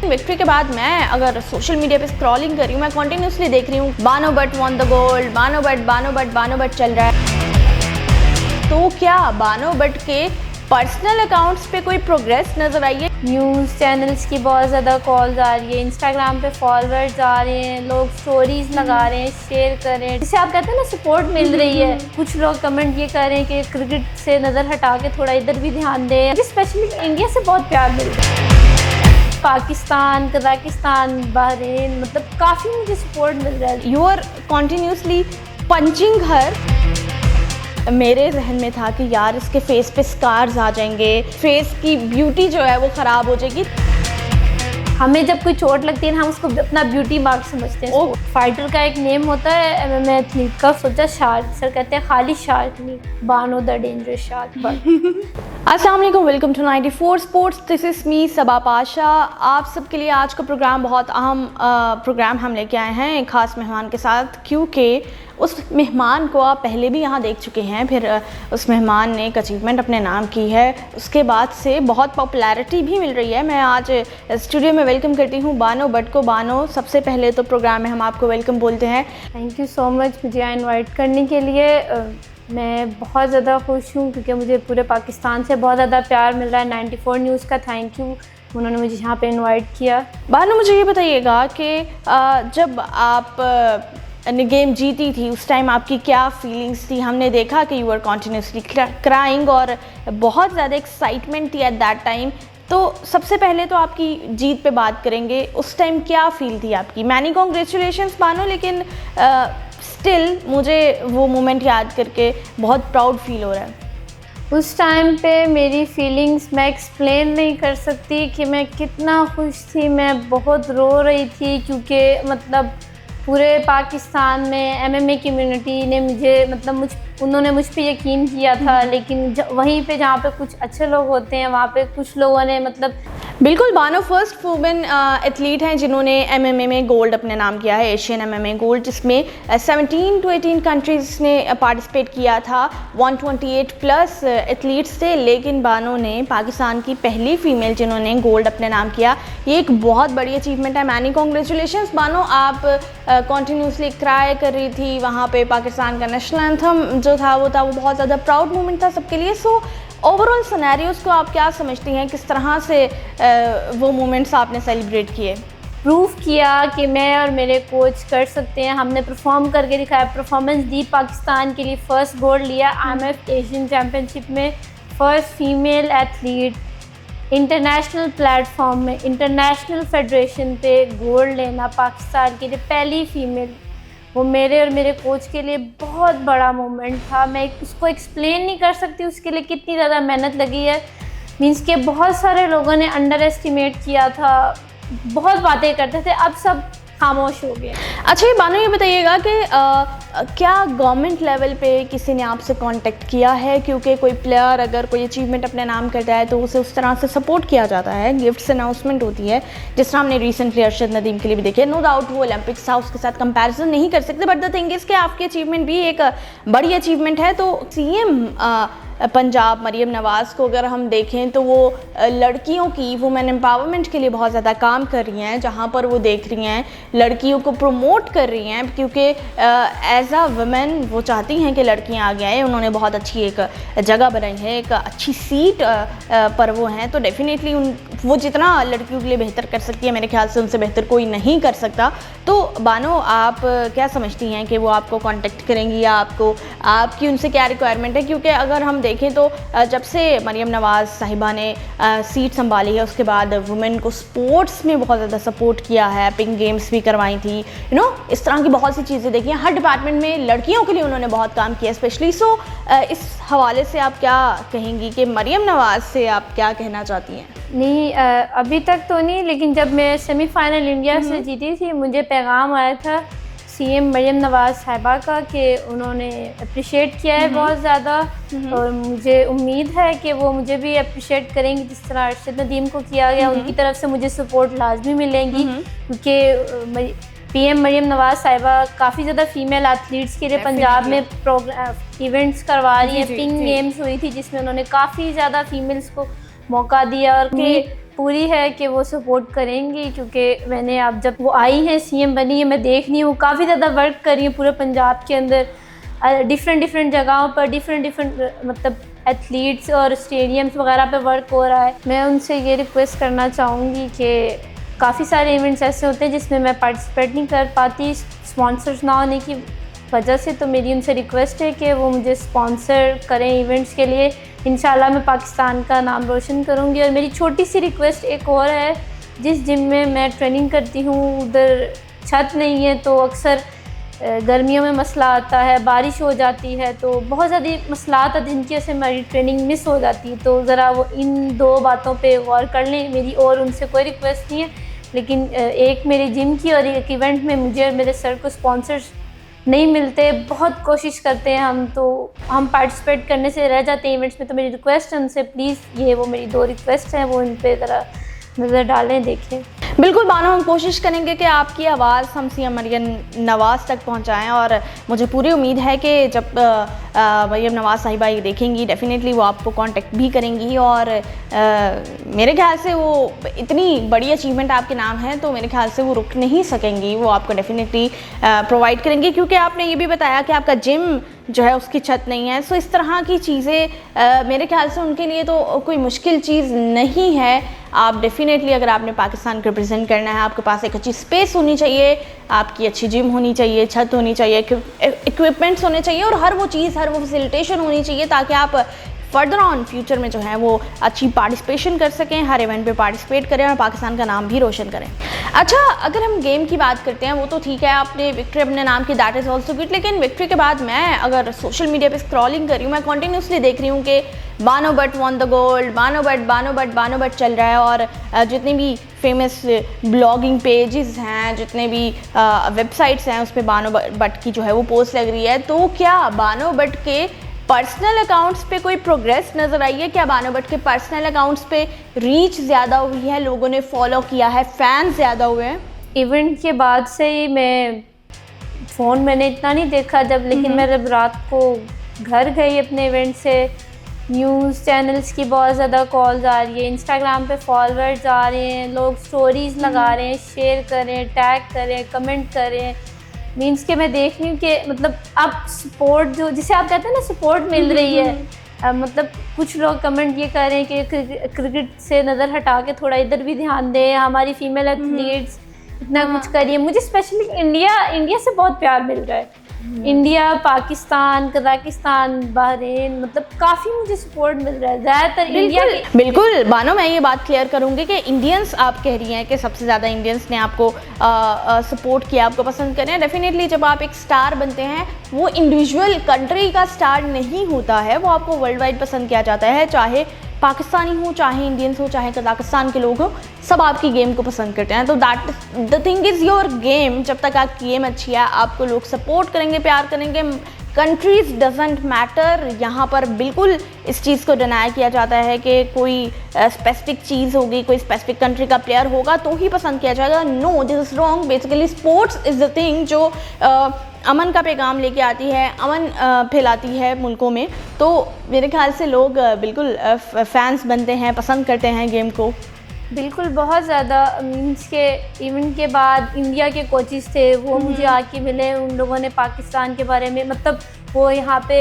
Victory के बाद मैं अगर सोशल मीडिया पे स्क्रॉलिंग कर रही हूँ, मैं कंटिन्यूसली देख रही हूँ Bano Bhatt won the gold, Bano Bhatt चल रहा है। तो क्या बानो भट्ट के पर्सनल अकाउंट्स पे कोई प्रोग्रेस नज़र आई है? न्यूज़ चैनल्स की बहुत ज़्यादा कॉल्स आ रही है, इंस्टाग्राम पे फॉलोअर्स आ रहे हैं, लोग स्टोरीज लगा रहे हैं, शेयर कर रहे हैं, जिससे आप कहते हैं ना सपोर्ट मिल रही है। कुछ लोग कमेंट ये कर रहे हैं कि क्रिकेट से नज़र हटा के थोड़ा इधर भी ध्यान दें, स्पेशली इंडिया से बहुत प्यार मिल रहा है। पाकिस्तान, कजाकिस्तान, बहरीन, मतलब काफ़ी मुझे सपोर्ट मिल रहा है। यू आर कॉन्टीन्यूसली पंचिंग हर। मेरे जहन में था कि यार इसके फेस पे स्कार्स आ जाएंगे, फेस की ब्यूटी जो है वो ख़राब हो जाएगी। हमें जब कोई चोट लगती है ना, हम उसको अपना ब्यूटी मार्क समझते हैं। फाइटर का एक नेम होता है एमएमए एथलीट का, सोचा शार्क, सर कहते हैं खाली शार्क नहीं, बानो द डेंजरस शार्क। अस्सलाम वालेकुम, welcome to 94 sports, this is me Saba Pasha. आप सबके लिए आज का प्रोग्राम बहुत अहम प्रोग्राम हम लेके आए हैं एक ख़ास मेहमान के साथ, क्योंकि उस मेहमान को आप पहले भी यहाँ देख चुके हैं। फिर उस मेहमान ने एक अचीवमेंट अपने नाम की है, उसके बाद से बहुत पॉपुलैरिटी भी मिल रही है। मैं आज स्टूडियो में वेलकम करती हूँ बानो भट्ट को। बानो, सबसे पहले तो प्रोग्राम में हम आपको वेलकम बोलते हैं। थैंक यू सो मच मुझे इनवाइट करने के लिए। मैं बहुत ज़्यादा खुश हूँ क्योंकि मुझे पूरे पाकिस्तान से बहुत ज़्यादा प्यार मिल रहा है। 94 न्यूज़ का थैंक यू, उन्होंने मुझे यहाँ पे इनवाइट किया। बानो, मुझे ये बताइएगा कि जब आप ने गेम जीती थी उस टाइम आपकी क्या फीलिंग्स थी? हमने देखा कि यू आर कॉन्टिन्यूसली क्राइंग और बहुत ज़्यादा एक्साइटमेंट थी एट दैट टाइम। तो सबसे पहले तो आपकी जीत पे बात करेंगे, उस टाइम क्या फील थी आपकी? मैनी कॉन्ग्रेचुलेशंस बानो, लेकिन स्टिल मुझे वो मोमेंट याद करके बहुत प्राउड फील हो रहा है। उस टाइम पे मेरी फीलिंग्स मैं एक्सप्लेन नहीं कर सकती कि मैं कितना खुश थी। मैं बहुत रो रही थी क्योंकि मतलब पूरे पाकिस्तान में एमएमए कम्युनिटी ने उन्होंने मुझ पे यकीन किया था, लेकिन वहीं पे जहाँ पे कुछ अच्छे लोग होते हैं वहाँ पे कुछ लोगों ने बिल्कुल। बानो फर्स्ट वुमेन एथलीट हैं जिन्होंने एमएमए में गोल्ड अपने नाम किया है, एशियन एमएमए गोल्ड, जिसमें 17 to 18 कंट्रीज़ ने पार्टिसिपेट किया था। 128 प्लस एथलीट्स थे, लेकिन बानो ने पाकिस्तान की पहली फीमेल जिन्होंने गोल्ड अपने नाम किया। ये एक बहुत बड़ी अचीवमेंट है। Many congratulations Bano. आप कॉन्टीन्यूसली क्राई कर रही थी वहाँ पे। पाकिस्तान का नेशनल एंथम जो था वो बहुत ज़्यादा प्राउड मोमेंट था सबके लिए। सो ओवरऑल सिनेरियोज़ को आप क्या समझती हैं, किस तरह से वो मोमेंट्स आपने सेलिब्रेट किए? प्रूफ किया कि मैं और मेरे कोच कर सकते हैं। हमने परफॉर्म करके दिखाया, परफॉर्मेंस दी, पाकिस्तान के लिए फर्स्ट गोल्ड लिया IMF एशियन चैम्पियनशिप में। First female athlete international platform में, इंटरनेशनल फेडरेशन पे गोल्ड लेना पाकिस्तान के लिए पहली फीमेल, वो मेरे और मेरे कोच के लिए बहुत बड़ा मोमेंट था। मैं उसको एक्सप्लेन नहीं कर सकती उसके लिए कितनी ज़्यादा मेहनत लगी है। मीन्स के बहुत सारे लोगों ने अंडर एस्टिमेट किया था, बहुत बातें करते थे, अब सब खामोश हो गए। अच्छा, ये बानो ये बताइएगा कि क्या गवर्नमेंट लेवल पे किसी ने आपसे कांटेक्ट किया है? क्योंकि कोई प्लेयर अगर कोई अचीवमेंट अपने नाम करता है तो उसे उस तरह से सपोर्ट किया जाता है, गिफ्ट्स अनाउंसमेंट होती है, जिस तरह हमने रिसेंटली अरशद नदीम के लिए भी देखे। नो डाउट वो ओलंपिक्स था, उसके साथ कंपैरिजन नहीं कर सकते, बट द थिंग इज़ कि आपकी अचीवमेंट भी एक बड़ी अचीवमेंट है। तो CM पंजाब मरियम नवाज़ को अगर हम देखें तो वो लड़कियों की वुमेन एम्पावरमेंट के लिए बहुत ज़्यादा काम कर रही हैं, जहाँ पर वो देख रही हैं लड़कियों को प्रमोट कर रही हैं, क्योंकि एज अ वुमेन वो चाहती हैं कि लड़कियाँ आगे आएँ। उन्होंने बहुत अच्छी एक जगह बनाई है, एक अच्छी सीट पर वो हैं, तो डेफिनेटली वो जितना लड़कियों के लिए बेहतर कर सकती है, मेरे ख्याल से उनसे बेहतर कोई नहीं कर सकता। तो बानो, आप क्या समझती हैं कि वो आपको कांटेक्ट करेंगी या आपकी उनसे क्या रिक्वायरमेंट है? क्योंकि अगर हम देखें तो जब से मरियम नवाज़ साहिबा ने सीट संभाली है उसके बाद वुमेन को स्पोर्ट्स में बहुत ज़्यादा सपोर्ट किया है, पिंक गेम्स भी करवाई थी, इस तरह की बहुत सी चीज़ें देखी हैं। हर डिपार्टमेंट में लड़कियों के लिए उन्होंने बहुत काम किया स्पेशली। सो इस हवाले से आप क्या कहेंगी कि मरियम नवाज़ से आप क्या कहना चाहती हैं? नहीं, अभी तक तो नहीं, लेकिन जब मैं सेमीफाइनल इंडिया से जीती थी मुझे पैगाम आया था CM मरियम नवाज़ साहिबा का कि उन्होंने अप्रिशिएट किया है बहुत ज़्यादा, और मुझे उम्मीद है कि वो मुझे भी अप्रिशिएट करेंगी जिस तरह अरशद नदीम को किया गया। उनकी तरफ से मुझे सपोर्ट लाजमी मिलेंगी, क्योंकि PM मरियम नवाज़ साहिबा काफ़ी ज़्यादा फीमेल एथलीट्स के लिए पंजाब में इवेंट्स करवा रही है। पिंक गेम्स हुई थी जिसमें उन्होंने काफ़ी ज़्यादा फीमेल्स को मौका दिया, और पूरी है कि वो सपोर्ट करेंगी, क्योंकि मैंने अब जब वो आई हैं सीएम बनी है, मैं देख रही हूँ काफ़ी ज़्यादा वर्क कर रही हूँ पूरे पंजाब के अंदर, डिफरेंट जगहों पर डिफरेंट मतलब एथलीट्स और स्टेडियम्स वगैरह पे वर्क हो रहा है। मैं उनसे ये रिक्वेस्ट करना चाहूँगी कि काफ़ी सारे इवेंट्स ऐसे होते हैं जिसमें मैं पार्टिसिपेट नहीं कर पाती स्पॉन्सर्स ना होने की वजह से, तो मेरी उनसे रिक्वेस्ट है कि वो मुझे स्पॉन्सर करें इवेंट्स के लिए। इंशाल्लाह मैं पाकिस्तान का नाम रोशन करूँगी। और मेरी छोटी सी रिक्वेस्ट एक और है, जिस जिम में मैं ट्रेनिंग करती हूँ उधर छत नहीं है, तो अक्सर गर्मियों में मसला आता है, बारिश हो जाती है, तो बहुत ज़्यादा मसलात आते हैं जिनकी वजह से हमारी ट्रेनिंग मिस हो जाती है। तो ज़रा वो इन दो बातों पे गौर कर लें। मेरी और उनसे कोई रिक्वेस्ट नहीं है, लेकिन एक मेरे जिम की और एक इवेंट में मुझे और मेरे सर को स्पॉन्सर्स नहीं मिलते। बहुत कोशिश करते हैं हम, तो हम पार्टिसिपेट करने से रह जाते हैं इवेंट्स में। तो मेरी रिक्वेस्ट है उनसे, प्लीज़ ये वो मेरी 2 रिक्वेस्ट हैं, वो इन पर ज़रा नज़र डालें, देखें। बिल्कुल बानो, हम कोशिश करेंगे कि आपकी आवाज़ हम सीएम मरियम नवाज़ तक पहुंचाएं, और मुझे पूरी उम्मीद है कि जब मरियम नवाज़ साहिबा ये देखेंगी डेफिनेटली वो आपको कांटेक्ट भी करेंगी। और मेरे ख्याल से वो इतनी बड़ी अचीवमेंट आपके नाम है, तो मेरे ख्याल से वो रुक नहीं सकेंगी, वो आपको डेफिनेटली प्रोवाइड करेंगी। क्योंकि आपने ये भी बताया कि आपका जिम जो है उसकी छत नहीं है, सो इस तरह की चीज़ें मेरे ख्याल से उनके लिए तो कोई मुश्किल चीज़ नहीं है। आप डेफिनेटली अगर आपने पाकिस्तान को रिप्रेजेंट करना है, आपके पास एक अच्छी स्पेस होनी चाहिए, आपकी अच्छी जिम होनी चाहिए, छत होनी चाहिए, इक्विपमेंट्स होने चाहिए, और हर वो चीज़, हर वो फैसिलिटेशन होनी चाहिए ताकि आप फर्दर ऑन फ्यूचर में जो है वो अच्छी पार्टिसिपेशन कर सकें, हर इवेंट पे पार्टिसिपेट करें और पाकिस्तान का नाम भी रोशन करें। अच्छा, अगर हम गेम की बात करते हैं, वो तो ठीक है, आपने विक्ट्री अपने नाम की, दैट इज़ ऑल्सो गुड। लेकिन विक्ट्री के बाद मैं अगर सोशल मीडिया पे स्क्रॉलिंग कर रही हूँ, मैं कंटिन्यूसली देख रही हूँ कि Bano but won the gold, Bano but चल रहा है। और जितने भी फेमस ब्लॉगिंग पेजेस हैं, जितने भी वेबसाइट्स हैं, उस पर बानो बट की जो है वो पोस्ट लग रही है। तो क्या बानो बट के पर्सनल अकाउंट्स पे कोई प्रोग्रेस नज़र आई है? क्या बानो बट के पर्सनल अकाउंट्स पे रीच ज़्यादा हुई है, लोगों ने फॉलो किया है, फैंस ज़्यादा हुए हैं? इवेंट के बाद से ही मैं फ़ोन मैंने इतना नहीं देखा लेकिन मैं जब रात को घर गई अपने इवेंट से, न्यूज़ चैनल्स की बहुत ज़्यादा कॉल्स आ रही है, इंस्टाग्राम पे फॉलोअर्स आ रहे हैं, लोग स्टोरीज़ लगा रहे हैं, शेयर करें, टैग करें, कमेंट करें। मीन्स के मैं देख रही हूँ कि मतलब अब सपोर्ट जो जिसे आप कहते हैं ना, सपोर्ट मिल रही है। मतलब कुछ लोग कमेंट ये कर रहे हैं कि क्रिकेट से नज़र हटा के थोड़ा इधर भी ध्यान दें, हमारी फीमेल एथलीट्स इतना कुछ करिए। मुझे स्पेशली इंडिया से बहुत प्यार मिल रहा है। इंडिया, पाकिस्तान, कजाकिस्तान, बहरीन, मतलब काफ़ी मुझे सपोर्ट मिल रहा है ज़्यादातर इंडिया के। बिल्कुल बानो, मैं ये बात क्लियर करूँगी कि इंडियंस, आप कह रही हैं कि सबसे ज़्यादा इंडियंस ने आपको सपोर्ट किया, आपको पसंद कर रहे हैं। डेफिनेटली जब आप एक स्टार बनते हैं, वो इंडिविजुअल कंट्री का स्टार नहीं होता है, वो आपको वर्ल्ड वाइड पसंद किया जाता है। चाहे पाकिस्तानी हो, चाहे इंडियंस हो, चाहे कजाकिस्तान के लोग हो, सब आपकी गेम को पसंद करते हैं। तो that the thing is your game. जब तक आपकी गेम अच्छी है, आपको लोग सपोर्ट करेंगे, प्यार करेंगे। Countries doesn't matter. यहाँ पर बिल्कुल इस चीज़ को डिनाई किया जाता है कि कोई स्पेसिफिक चीज़ होगी, कोई स्पेसिफिक कंट्री का प्लेयर होगा तो ही पसंद किया जाएगा। No, this is wrong. Basically sports is the thing जो अमन का पैगाम लेके आती है, अमन फैलाती है मुल्कों में। तो मेरे ख्याल से लोग बिल्कुल फैंस बनते हैं, पसंद करते हैं गेम को। बिल्कुल, बहुत ज़्यादा। मीन्स के इवेंट के बाद इंडिया के कोचेस थे, वो मुझे आके मिले। उन लोगों ने पाकिस्तान के बारे में, मतलब वो यहाँ पे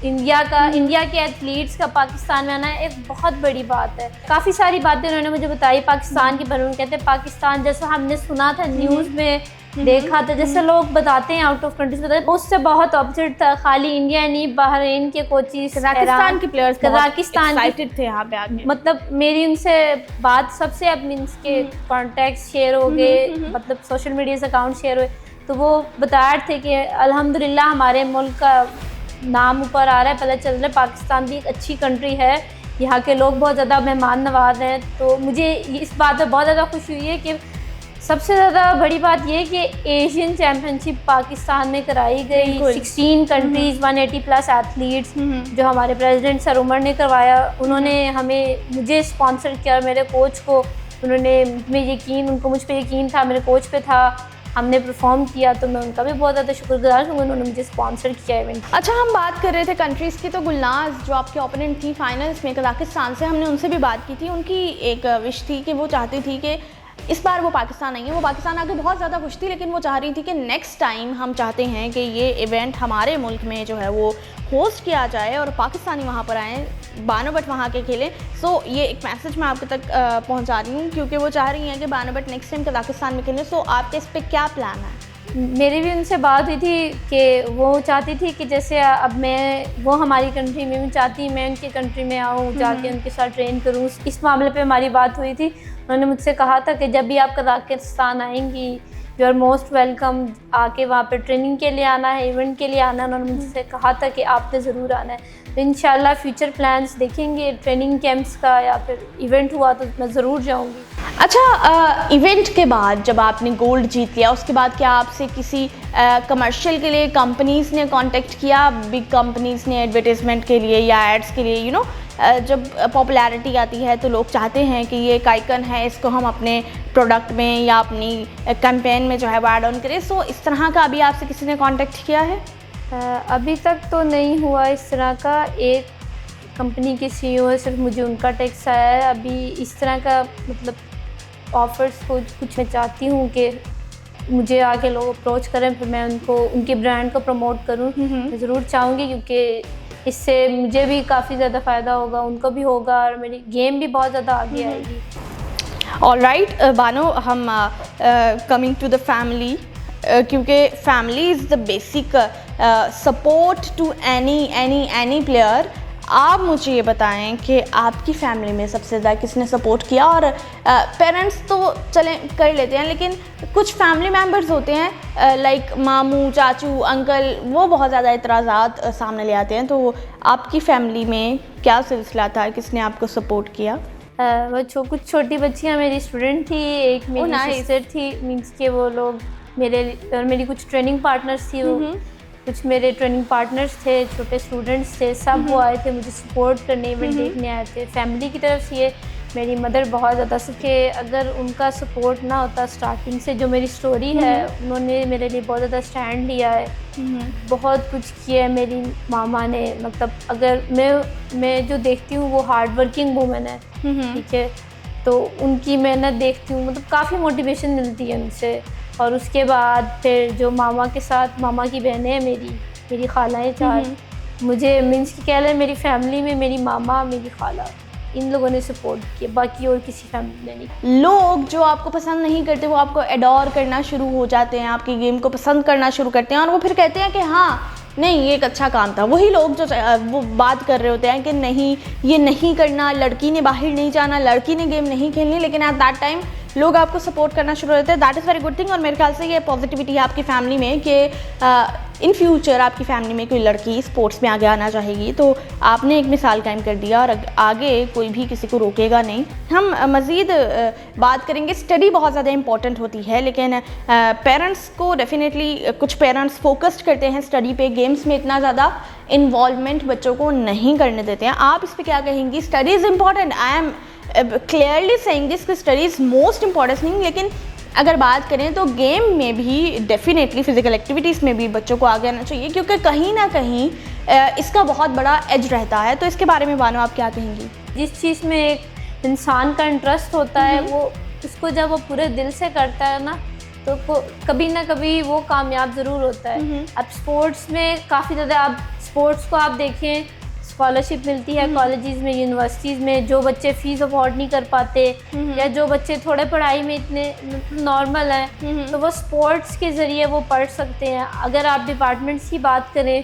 इंडिया के एथलीट्स का पाकिस्तान में आना एक बहुत बड़ी बात है। काफ़ी सारी बातें उन्होंने मुझे बताई पाकिस्तान के बारे में। कहते हैं पाकिस्तान जैसा हमने सुना था, न्यूज़ में देखा था, जैसे लोग बताते हैं आउट ऑफ कंट्रीज बताते हैं, उससे बहुत ऑपोजिट था। खाली इंडिया नहीं, बहरीन के कोचेस, कजाकिस्तान के प्लेयर्स, कजाकिस्तान एक्साइटेड थे यहाँ पे आके। मतलब मेरी उनसे बात सबसे अब मीन्स के कॉन्टैक्ट शेयर हो गए, मतलब सोशल मीडिया से अकाउंट शेयर हुए। तो वो बता रहे थे कि अल्हम्दुलिल्लाह हमारे मुल्क का नाम ऊपर आ रहा है, पता चल रहा है पाकिस्तान भी एक अच्छी कंट्री है, यहाँ के लोग बहुत ज़्यादा मेहमान नवाज हैं। तो मुझे इस बात पर बहुत ज़्यादा खुशी हुई है कि सबसे ज़्यादा बड़ी बात ये है कि एशियन चैम्पियनशिप पाकिस्तान में कराई गई। 16 कंट्रीज़, 180+ एथलीट्स, जो हमारे प्रेसिडेंट सर उमर ने करवाया। उन्होंने मुझे स्पॉन्सर किया, मेरे कोच को उन्होंने उनको मुझ पर यकीन था, मेरे कोच पे था। हमने परफॉर्म किया, तो मैं उनका भी बहुत ज़्यादा शुक्रगुजार हूँ, उन्होंने मुझे स्पॉन्सर किया इवेंट। अच्छा, हम बात कर रहे थे कंट्रीज़ की, तो गुलनाज जो आपके ओपोनेंट थी फाइनल्स में कज़ाकिस्तान से, हमने उनसे भी बात की थी। उनकी एक विश थी कि वो चाहती थी कि इस बार वो पाकिस्तान आई है, वो पाकिस्तान आके बहुत ज़्यादा खुश थी, लेकिन वो चाह रही थी कि नेक्स्ट टाइम हम चाहते हैं कि ये इवेंट हमारे मुल्क में जो है वो होस्ट किया जाए और पाकिस्तानी वहाँ पर आएँ, बानो भट्ट वहाँ के खेलें। सो ये एक मैसेज मैं आपके तक पहुँचा रही हूँ, क्योंकि वो चाह रही हैं कि Bano Bhatt next time Kazakhstan में खेलें। सो आपके इस पर क्या प्लान है? मेरी भी उनसे बात हुई थी कि वो चाहती थी कि जैसे अब वो हमारी कंट्री में भी चाहती, मैं उनकी कंट्री में आऊँ, जाके उनके साथ ट्रेन करूँ। इस मामले पे हमारी बात हुई थी। उन्होंने मुझसे कहा था कि जब भी आप कज़ाकिस्तान आएंगी, यू आर मोस्ट वेलकम, आके वहाँ पे ट्रेनिंग के लिए आना है, इवेंट के लिए आना है। उन्होंने मुझसे कहा था कि आपने ज़रूर आना है। तो इंशाल्लाह फ्यूचर प्लान्स देखेंगे, ट्रेनिंग कैंप्स का या फिर इवेंट हुआ तो मैं ज़रूर जाऊँगी। अच्छा, इवेंट के बाद जब आपने गोल्ड जीत लिया, उसके बाद क्या आपसे किसी कमर्शियल के लिए कंपनीज़ ने कांटेक्ट किया, बिग कंपनीज़ ने एडवर्टाइजमेंट के लिए या एड्स के लिए? जब पॉपुलैरिटी आती है तो लोग चाहते हैं कि ये एक आइकन है, इसको हम अपने प्रोडक्ट में या अपनी कैंपेन में जो है वो ऐड ऑन करें। सो इस तरह का अभी आपसे किसी ने कांटेक्ट किया है? अभी तक तो नहीं हुआ इस तरह का। एक कंपनी के CEO है, सिर्फ मुझे उनका टेक्स्ट आया है। अभी इस तरह का मतलब ऑफ़र्स को कुछ मैं चाहती हूँ कि मुझे आके लोग अप्रोच करें, फिर मैं उनके ब्रांड को प्रमोट करूँ। मैं ज़रूर चाहूँगी, क्योंकि इससे मुझे भी काफ़ी ज़्यादा फ़ायदा होगा, उनको भी होगा और मेरी गेम भी बहुत ज़्यादा आगे आएगी। ऑलराइट बानो, हम कमिंग टू द फैमिली, क्योंकि family is the basic support to any player. आप मुझे ये बताएं कि आपकी फैमिली में सबसे ज़्यादा किसने सपोर्ट किया? और पेरेंट्स तो चलें कर लेते हैं, लेकिन कुछ फैमिली मेम्बर्स होते हैं लाइक मामू, चाचू, अंकल, वो बहुत ज़्यादा इतराज़ात सामने ले आते हैं। तो आपकी फैमिली में क्या सिलसिला था, किसने आपको सपोर्ट किया? वो कुछ छोटी बच्चियाँ मेरी स्टूडेंट थी, एक मेरी सिस्टर थी, मीन्स के वो लोग मेरी कुछ ट्रेनिंग पार्टनर्स थी, वो कुछ मेरे ट्रेनिंग पार्टनर्स थे, छोटे स्टूडेंट्स थे, सब वो आए थे मुझे सपोर्ट करने, इवेंट देखने आए थे। फैमिली की तरफ से ये मेरी मदर बहुत ज़्यादा सके, अगर उनका सपोर्ट ना होता स्टार्टिंग से, जो मेरी स्टोरी है, उन्होंने मेरे लिए बहुत ज़्यादा स्टैंड लिया है, बहुत कुछ किया है मेरी मामा ने। मतलब अगर मैं जो देखती हूँ वो हार्ड वर्किंग वूमेन है, ठीक है, तो उनकी मेहनत देखती हूँ, मतलब काफ़ी मोटिवेशन मिलती है उनसे। और उसके बाद फिर जो मामा के साथ, मामा की बहनें हैं मेरी खालाएँ 4, मुझे मीन्स की कह लें मेरी फैमिली में मेरी मामा, मेरी खाला, इन लोगों ने सपोर्ट किया, बाकी और किसी फैमिली ने नहीं। लोग जो आपको पसंद नहीं करते वो आपको एडोर करना शुरू हो जाते हैं, आपकी गेम को पसंद करना शुरू करते हैं, और वो फिर कहते हैं कि हाँ नहीं, ये एक अच्छा काम था। वही लोग जो वो बात कर रहे होते हैं कि नहीं, ये नहीं करना, लड़की ने बाहर नहीं जाना, लड़की ने गेम नहीं खेलनी, लेकिन एट दैट टाइम लोग आपको सपोर्ट करना शुरू होते हैं। That is very good thing. और मेरे ख्याल से ये पॉजिटिविटी है आपकी फैमिली में कि इन फ्यूचर आपकी फैमिली में कोई लड़की स्पोर्ट्स में आगे आना चाहेगी तो आपने एक मिसाल कायम कर दिया, और आगे कोई भी किसी को रोकेगा नहीं। हम मज़ीद बात करेंगे। स्टडी बहुत ज़्यादा इंपॉर्टेंट होती है, लेकिन पेरेंट्स को डेफिनेटली, कुछ पेरेंट्स फोकस्ड करते हैं स्टडी पे, गेम्स में इतना ज़्यादा इन्वॉल्वमेंट बच्चों को नहीं करने देते हैं। आप इस पर क्या कहेंगी? Study is important, I am clearly saying this, कि study is most important thing, लेकिन अगर बात करें तो गेम में भी डेफिनेटली फिज़िकल एक्टिविटीज़ में भी बच्चों को आगे आना चाहिए, क्योंकि कहीं ना कहीं इसका बहुत बड़ा एज रहता है। तो इसके बारे में बानो आप क्या कहेंगी? जिस चीज़ में एक इंसान का इंटरेस्ट होता है, वो उसको जब वो पूरे दिल से करता है ना, तो कभी ना कभी वो कामयाब ज़रूर होता है। अब स्पोर्ट्स में काफ़ी ज़्यादा, आप स्पोर्ट्स को आप देखें, स्कॉलरशिप मिलती है कॉलेजेस में, यूनिवर्सिटीज़ में। जो बच्चे फ़ीस अफोर्ड नहीं कर पाते या जो बच्चे थोड़े पढ़ाई में इतने नॉर्मल हैं, तो वो स्पोर्ट्स के ज़रिए वो पढ़ सकते हैं। अगर आप डिपार्टमेंट्स की बात करें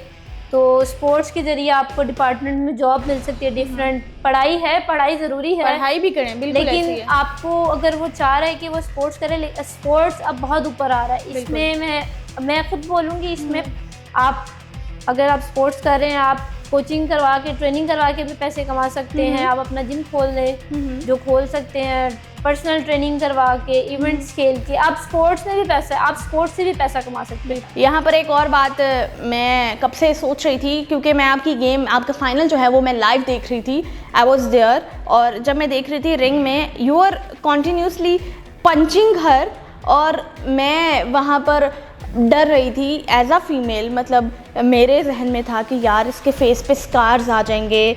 तो स्पोर्ट्स के ज़रिए आपको डिपार्टमेंट में जॉब मिल सकती है। डिफरेंट पढ़ाई है, पढ़ाई ज़रूरी है, पढ़ाई भी करें, बिल्कुल, लेकिन आपको अगर वो चाह रहा है कि वो स्पोर्ट्स करे, स्पोर्ट्स अब बहुत ऊपर आ रहा है। इसमें मैं खुद बोलूँगी, इसमें आप अगर आप स्पोर्ट्स कर रहे हैं, आप कोचिंग करवा के, ट्रेनिंग करवा के भी पैसे कमा सकते हैं। आप अपना जिम खोल लें, जो खोल सकते हैं, पर्सनल ट्रेनिंग करवा के, इवेंट्स खेल के, आप स्पोर्ट्स में भी पैसा, आप स्पोर्ट्स से भी पैसा कमा सकते हैं। यहाँ पर एक और बात मैं कब से सोच रही थी, क्योंकि मैं आपकी गेम, आपका फाइनल जो है वो मैं लाइव देख रही थी, आई वॉज देयर, और जब मैं देख रही थी रिंग में, यू आर कॉन्टीन्यूसली पंचिंग हर, और मैं वहाँ पर डर रही थी एज अ फीमेल, मतलब मेरे जहन में था कि यार इसके फेस पे स्कार्स आ जाएंगे,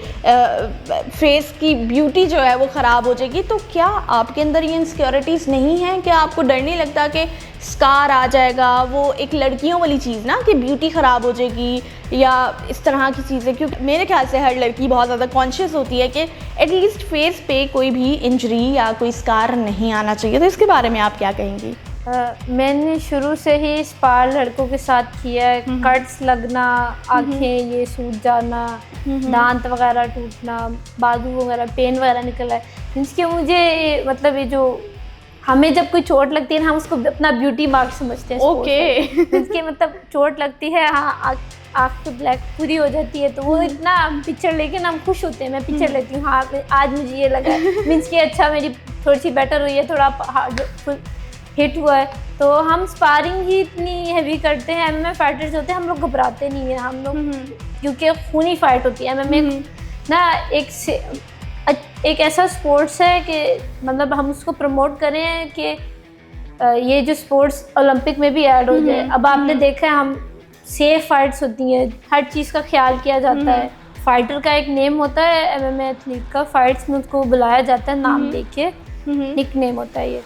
फेस की ब्यूटी जो है वो ख़राब हो जाएगी। तो क्या आपके अंदर ये इनसिक्योरिटीज़ नहीं हैं? क्या आपको डर नहीं लगता कि स्कार आ जाएगा, वो एक लड़कियों वाली चीज़ ना कि ब्यूटी ख़राब हो जाएगी या इस तरह की चीज़ें? क्योंकि मेरे ख्याल से हर लड़की बहुत ज़्यादा कॉन्शियस होती है कि एटलीस्ट फेस पे कोई भी इंजरी या कोई स्कार नहीं आना चाहिए। तो इसके बारे में आप क्या कहेंगी? मैंने शुरू से ही स्पार लड़कों के साथ किया है। कट्स लगना, आँखें ये सूज जाना, दांत वगैरह टूटना, बाजू वगैरह पेन वगैरह निकला है। इसके मुझे मतलब ये जो हमें जब कोई चोट लगती है ना, हम उसको अपना ब्यूटी मार्क समझते हैं। ओके। इसके मतलब चोट लगती है, हाँ आँख तो ब्लैक पूरी हो जाती है, तो वो इतना पिक्चर लेके ना हम खुश होते हैं। मैं पिक्चर लेती हूँ, हाँ आज मुझे ये लगा है, मीन्स कि अच्छा मेरी थोड़ी सी बेटर हुई है, थोड़ा हिट हुआ है। तो हम स्पारिंग ही इतनी हैवी करते हैं, एमएमए फाइटर्स होते हैं, हम लोग घबराते नहीं हैं हम लोग, क्योंकि खूनी फाइट होती है। एमएमए ना एक ऐसा स्पोर्ट्स है कि मतलब हम उसको प्रमोट करें कि ये जो स्पोर्ट्स ओलंपिक में भी ऐड हो जाए। अब आपने देखा है हम सेफ फाइट्स होती हैं, हर चीज़ का ख्याल किया जाता है। फाइटर का एक नेम होता है, एमएमए एथलीट का फाइट्स में उसको बुलाया जाता है नाम देके, निक नेम होता है ये।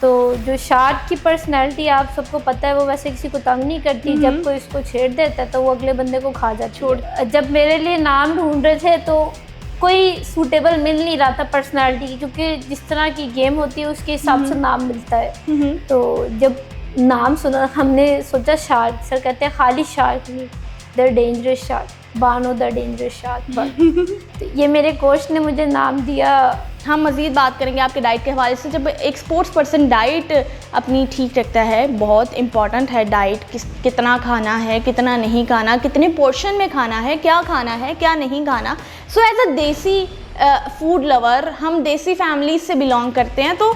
तो जो शार्क की पर्सनैलिटी आप सबको पता है, वो वैसे किसी को तंग नहीं करती। जब कोई इसको छेड़ देता है तो वो अगले बंदे को खा जाती है। जब मेरे लिए नाम ढूंढ रहे थे तो कोई सूटेबल मिल नहीं रहा था पर्सनैलिटी की, क्योंकि जिस तरह की गेम होती है उसके हिसाब से नाम मिलता है। तो जब नाम सुना हमने सोचा शार्क। सर कहते हैं खाली शार्क नहीं, the dangerous shark, Bano the dangerous shark. तो ये मेरे कोच ने मुझे नाम दिया। हम मज़ीद बात करेंगे आपके डाइट के हवाले से। जब एक स्पोर्ट्स पर्सन डाइट अपनी ठीक रखता है, बहुत इंपॉर्टेंट है डाइट, कितना खाना है, कितना नहीं खाना, कितने पोर्शन में खाना है, क्या खाना है, क्या नहीं खाना। सो एज अ देसी फूड लवर, हम देसी फैमिली से बिलोंग करते हैं, तो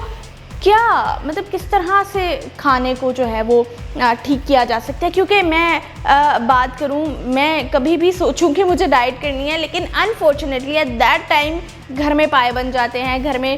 क्या मतलब किस तरह से खाने को जो है वो ठीक किया जा सकता है? क्योंकि मैं बात करूं, मैं कभी भी सोचूं कि मुझे डाइट करनी है, लेकिन अनफॉर्चुनेटली एट दैट टाइम घर में पाए बन जाते हैं, घर में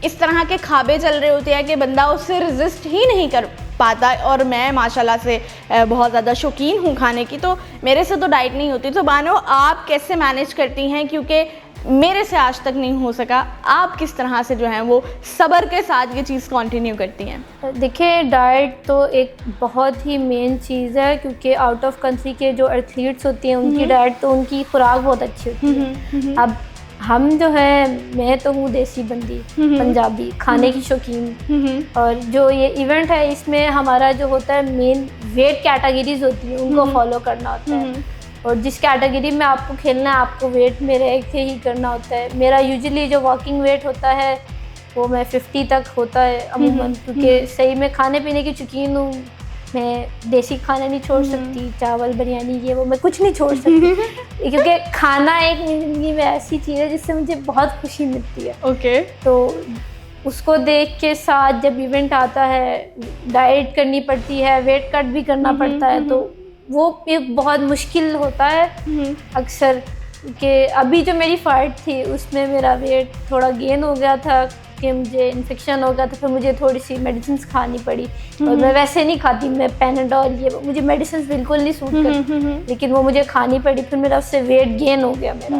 इस तरह के खाबे चल रहे होते हैं कि बंदा उससे रेजिस्ट ही नहीं कर पाता। और मैं माशाल्लाह से बहुत ज़्यादा शौकीन हूँ खाने की, तो मेरे से तो डाइट नहीं होती। तो बानो, आप कैसे मैनेज करती हैं? क्योंकि मेरे से आज तक नहीं हो सका। आप किस तरह से जो है वो सब्र के साथ ये चीज़ कंटिन्यू करती हैं? देखिए, डाइट तो एक बहुत ही मेन चीज़ है, क्योंकि आउट ऑफ कंट्री के जो एथलीट्स होती हैं उनकी डाइट तो उनकी खुराक बहुत अच्छी होती है। अब हम जो है, मैं तो हूँ देसी बंदी, पंजाबी खाने की शौकीन, और जो ये इवेंट है इसमें हमारा जो होता है मेन वेट कैटेगरीज होती है, उनको फॉलो करना होता है। और जिस कैटेगरी में आपको खेलना है, आपको वेट में रह के ही करना होता है। मेरा यूजुअली जो वॉकिंग वेट होता है वो मैं 50 तक होता है अमूमन, क्योंकि सही में खाने पीने की शौकीन हूँ। मैं देसी खाना नहीं छोड़ सकती, चावल बिरयानी ये वो मैं कुछ नहीं छोड़ सकती, क्योंकि खाना एक ज़िंदगी में ऐसी चीज़ है जिससे मुझे बहुत खुशी मिलती है। ओके। तो उसको देख के साथ जब इवेंट आता है, डाइट करनी पड़ती है, वेट कट भी करना पड़ता है, तो वो एक बहुत मुश्किल होता है अक्सर। कि अभी जो मेरी फाइट थी उसमें मेरा वेट थोड़ा गेन हो गया था कि मुझे इन्फेक्शन हो गया था, फिर मुझे थोड़ी सी मेडिसिन खानी पड़ी। और मैं वैसे नहीं खाती, मैं पैनाडोल ये मुझे मेडिसिन बिल्कुल नहीं सूट करती, लेकिन वो मुझे खानी पड़ी। फिर मेरा उससे वेट गेन हो गया मेरा।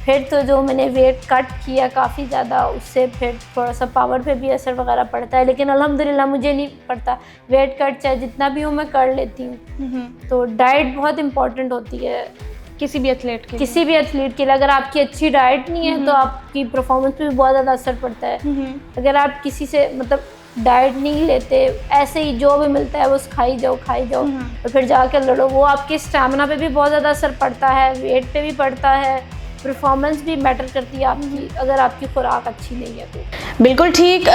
फिर तो जो मैंने वेट कट किया काफ़ी ज़्यादा, उससे फिर थोड़ा सा पावर पे भी असर वगैरह पड़ता है, लेकिन अल्हम्दुलिल्लाह मुझे नहीं पड़ता। वेट कट चाहे जितना भी हो मैं कर लेती हूँ। तो डाइट बहुत इम्पॉर्टेंट होती है किसी भी एथलीट के लिए। अगर आपकी अच्छी डाइट नहीं है तो आपकी परफॉर्मेंस पे भी बहुत ज़्यादा असर पड़ता है। अगर आप किसी से मतलब डाइट नहीं लेते, ऐसे ही जो भी मिलता है वो खाई जाओ और फिर जाकर लड़ो, वो आपके स्टैमिना पे भी बहुत ज़्यादा असर पड़ता है, वेट पे भी पड़ता है, परफॉर्मेंस भी मैटर करती है आपकी, अगर आपकी खुराक अच्छी नहीं है तो। बिल्कुल ठीक।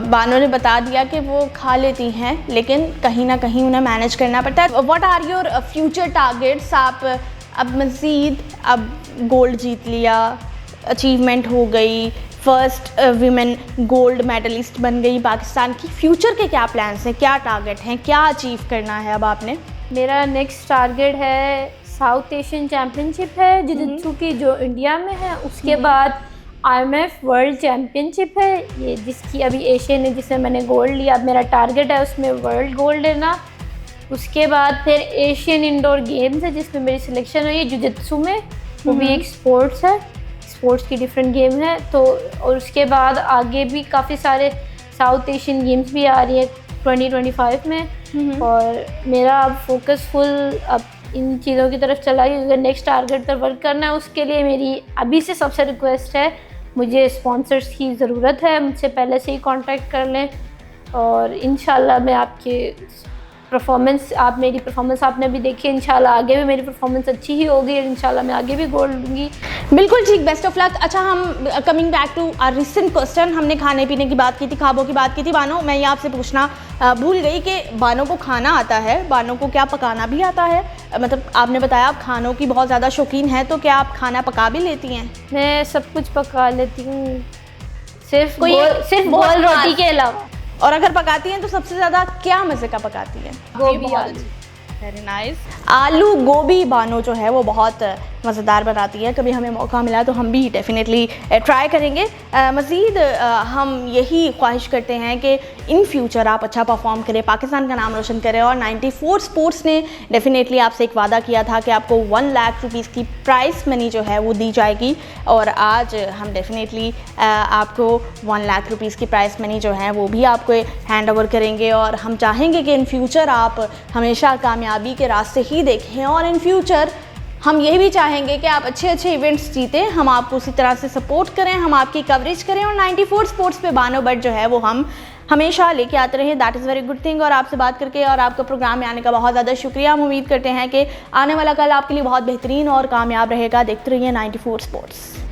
बानो ने बता दिया कि वो खा लेती हैं, लेकिन कहीं ना कहीं उन्हें मैनेज करना पड़ता है। What are your future targets? आप अब मज़ीद अब गोल्ड जीत लिया, अचीवमेंट हो गई, फर्स्ट विमेन गोल्ड मेडलिस्ट बन गई पाकिस्तान की। फ्यूचर के क्या प्लान्स हैं, क्या टारगेट हैं, क्या अचीव करना है अब आपने? मेरा नेक्स्ट टारगेट है साउथ एशियन चैम्पियनशिप है जिजित्सु की, जो इंडिया में है। उसके बाद IMF वर्ल्ड चैम्पियनशिप है ये, जिसकी अभी एशियन है, जिसमें मैंने गोल्ड लिया। अब मेरा टारगेट है उसमें वर्ल्ड गोल्ड लेना। उसके बाद फिर एशियन इंडोर गेम्स है जिसमें मेरी सिलेक्शन हुई है जुजित्सु में, वो भी एक स्पोर्ट्स है, स्पोर्ट्स की डिफरेंट गेम है। तो और उसके बाद आगे भी काफ़ी सारे साउथ एशियन गेम्स भी आ रही है 2025 में। और मेरा अब फोकस फुल अब इन चीज़ों की तरफ चला गया, क्योंकि नेक्स्ट टारगेट पर वर्क करना है। उसके लिए मेरी अभी से सबसे रिक्वेस्ट है, मुझे स्पॉन्सर्स की ज़रूरत है, मुझसे पहले से ही कांटेक्ट कर लें। और इंशाल्लाह मैं आपके परफॉर्मेंस, आप मेरी परफॉर्मेंस आपने भी देखी, इंशाल्लाह आगे भी मेरी परफॉर्मेंस अच्छी ही होगी और इंशाल्लाह मैं आगे भी गोल्ड लूँगी। बिल्कुल ठीक, बेस्ट ऑफ लक। अच्छा, हम coming back to our recent question, हमने खाने पीने की बात की थी, ख्वाबों की बात की थी। बानो, मैं ये आपसे पूछना भूल गई कि बानो को खाना आता है, बानो को क्या पकाना भी आता है? मतलब आपने बताया आप खानों की बहुत ज़्यादा शौकीन है, तो क्या आप खाना पका भी लेती हैं? मैं सब कुछ पका लेती हूँ, सिर्फ बहुत बोल रोटी के अलावा। और अगर पकाती हैं तो सबसे ज़्यादा क्या मज़े का पकाती हैं? गोभी आलू। Very nice. आलू गोभी बानो जो है वो बहुत मज़ेदार बनाती है। कभी हमें मौका मिला तो हम भी डेफिनेटली ट्राई करेंगे। मज़ीद हम यही ख्वाहिश करते हैं कि इन फ्यूचर आप अच्छा परफॉर्म करें, पाकिस्तान का नाम रोशन करें। और 94 स्पोर्ट्स ने डेफिनेटली आपसे एक वादा किया था कि आपको 1 लाख रुपीज़ की प्राइस मनी जो है वो दी जाएगी, और आज हम डेफिनेटली आपको 1 लाख रुपीज़ की प्राइस मनी जो है वो भी आपको हैंड ओवर करेंगे। और हम चाहेंगे कि इन फ्यूचर आप हमेशा कामयाबी के रास्ते ही देखें, और इन फ्यूचर हम यही भी चाहेंगे कि आप अच्छे अच्छे इवेंट्स जीतें, हम आपको उसी तरह से सपोर्ट करें, हम आपकी कवरेज करें। और 94 स्पोर्ट्स पे बानो बट जो है वो हम हमेशा लेके आते रहे। That is very good thing. और आपसे बात करके और आपका प्रोग्राम में आने का बहुत ज़्यादा शुक्रिया। हम उम्मीद करते हैं कि आने वाला कल आपके लिए बहुत बेहतरीन और कामयाब रहेगा। देखते रहिए 94 स्पोर्ट्स।